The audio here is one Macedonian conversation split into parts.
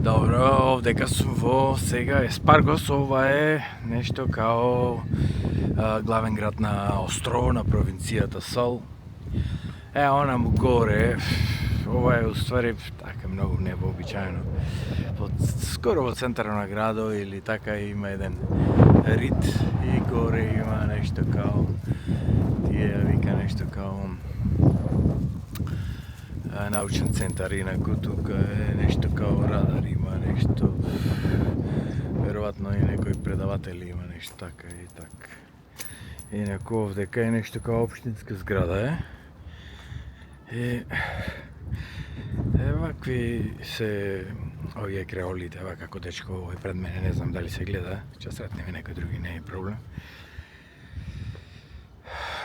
Добро, овдека сум во сега Еспаргос, ова е нешто као главен град на острово на провинцијата Сол. Онаму горе, ова е уствари така многу невообичаено. Скоро во центарот на градот или така има еден рид и горе има нешто као тие вика нешто као научен центар, инаку тука е нешто као радар, има нешто, веројатно и некои предаватели има нешто така и така. Инаку овдека е нешто као општинска зграда и вакви се овие креолите, како дечко овој пред мене, не знам дали се гледа, ќе сретнеме некои други, не е проблем.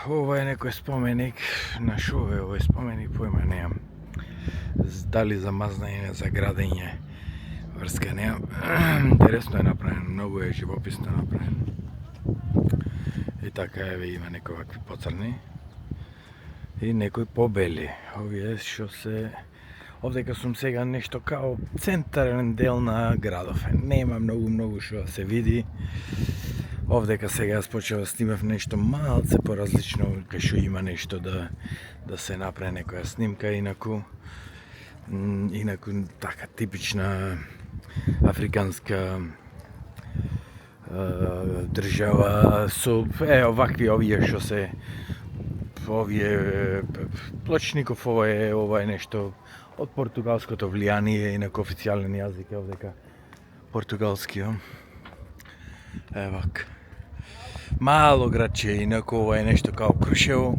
Ова е некој споменик, на шо е овој споменик, појма неам. Дали за мазнање, за градење, врска неам. Интересно е направено, многу е живописно направено. И така еве има некои вакви поцрни и некои побели. Овие што се овдека сум сега нешто као центарен дел на градов. Нема многу што се види. Овдека сега јас почнав да снимав нешто малце поразлично, кај што има нешто да се направи некоја снимка, инаку така типична африканска држава со овакви овие што се овие плочников, ова е нешто од португалското влијание, инаку официјален јазик е овдека португалски. Евак. Мало градче, инаку ова е нешто као Крушево.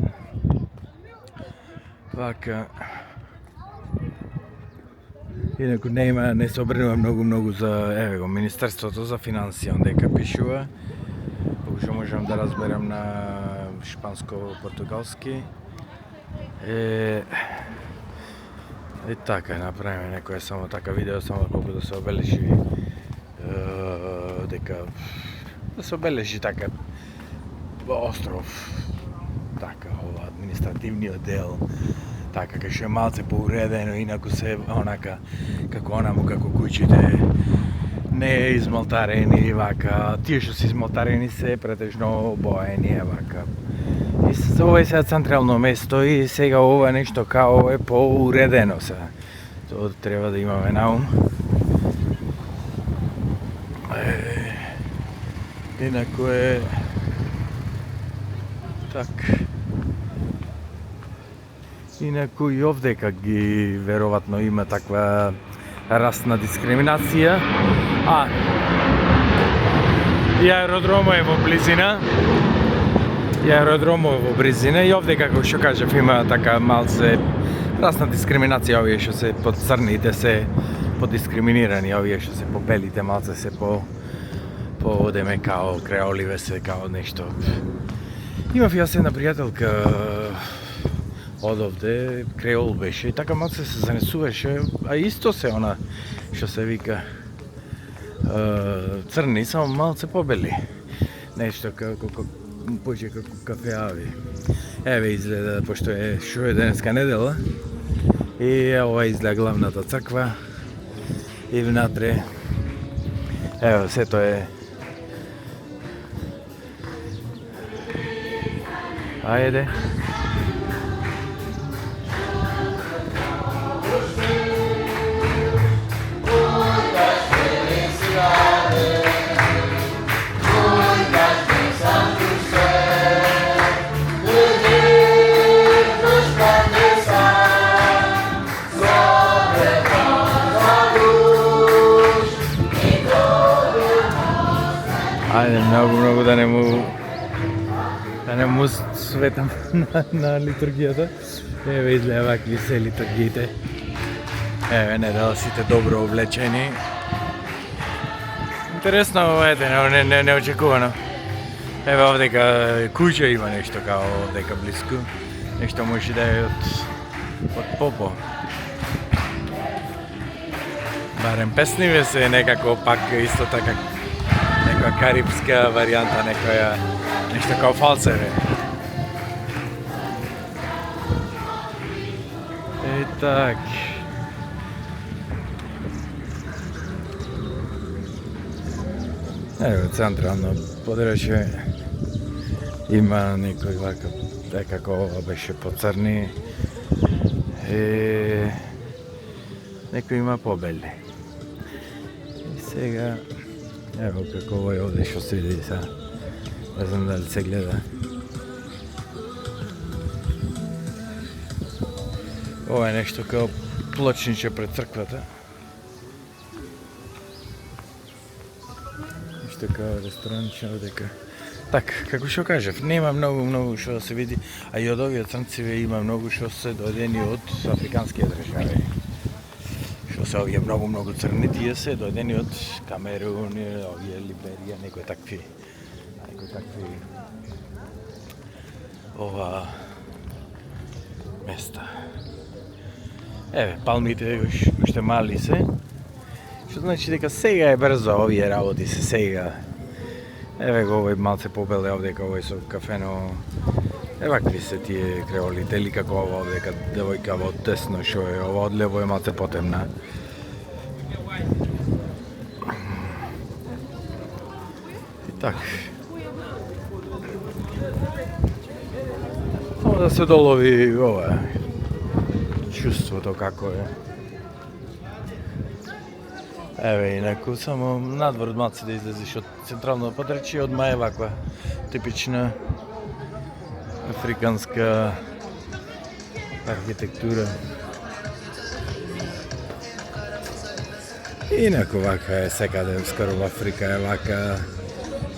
Вака. Инаку не се обринува многу за еве го Министерството за финансија, дека пишува. Што можам да разберам на шпанско-португалски. И така, направиме некоја само така видео, само колку да се обележи дека да се обележи така остров, така ова административниот дел, така кај што е малце поуредено, инаку се онака како онаму како куќите не е измолтарени вака, тие што се измолтарени се претежно обоени вака. И ова е сега централно место и сега ова нешто као е поуредено се. Тоа треба да имаме на ум. Инаку е така. Инаку и овдека ги веројатно има таква расна дискриминација. И аеродромот е во близина. И овдека, како што кажав, има така малце расна дискриминација, овие што се под црните се подискриминирани, овие што се побелите малце се одеме као креоливе се као нешто. Имав јас една пријателка од овде, креол беше, и така малце се занесуваше, а исто се она што се вика црни, само малце побели. Нешто како поче како кафеави. Еве изгледа, пошто е што е денеска недела, и ова изгледа главната црква, и внатре, ево, сето е. Ајде. Ајде, многу да не му светам на литургијата. Еве изгледа вакви се литургиите. Еве недела сите добро облечени. Интересно ова е, неочекувано. Еве овдека куќа има нешто као овдека блиску. Нешто може да е од попо. Барем песниве се некако пак исто така некоја карипска варијанта, нешто као фалцеве. И так. Ево, централно подрачје има некој вака, како ова беше поцрни, некој има побели. И сега, ево како овој овде што се види сега, не знам дали се гледа. Ова е нешто као плочниче пред црквата. Нешто као ресторанче овдека. Так, како што кажав, нема многу што да се види, а и од овие црнциве има многу што се дојдени од африкански држави. Што се овие многу црни, тие се дојдени од Камерун, овие Либерија, некои такви ова места. Еве, палмите уште мали се, што значи дека сега е брзо овие работи се сега. Еве го овој малце побеле овдека, овој со кафено. Вакви се тие креолите, или како ова овдека девојка во десно што е, ова одлево е малце потемна. И так. Само да се долови ова чувството како е. Еве, инаку само надвор малце да излезеш од централно подрачје, одма е ваква типична африканска архитектура. Инаку вака е секаде, скоро во Африка е вака.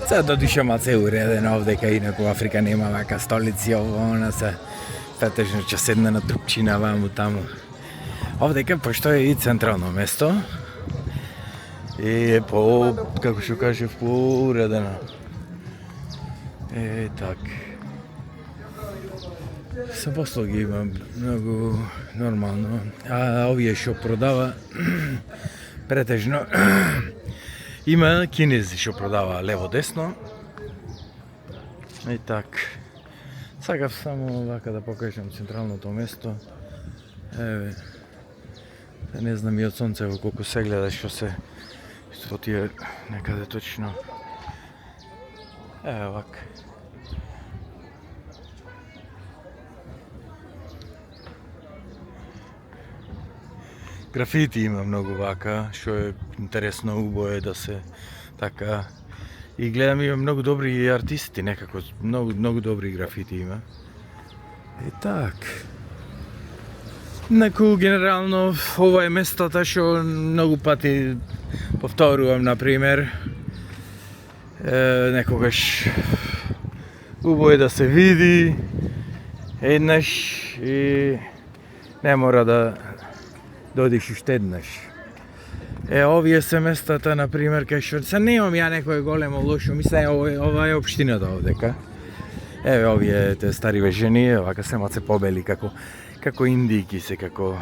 Сега додише малце уредено овдека, инаку во Африка нема вака столици, ово, она се претежно ќе седне на трупчина ваму таму. Овдека, пошто е и централно место, и е по, како што кажев, поуредено. Так. Се послуги има многу нормално, а овие што продава претежно има кинези што продава лево-десно. И так. Сакав само вака да покажам централното место. Еве. Не знам и од сонцево колку се гледа што се тие некаде точно. Еве вака. Графити има многу вака, што е интересно, убаво е да се така. И гледам има многу добри артисти, некако многу добри графити има. И так. Неку генерално ова е местата што многу пати повторувам, например. Некогаш убаво е да се види еднаш и не мора да додиш уште еднаш. Овие се местата, например, кај што се немам ја некое големо лошо, мислам ова е општината овдека. Еве овие те стари жени, вака се маце побели како индијки се, како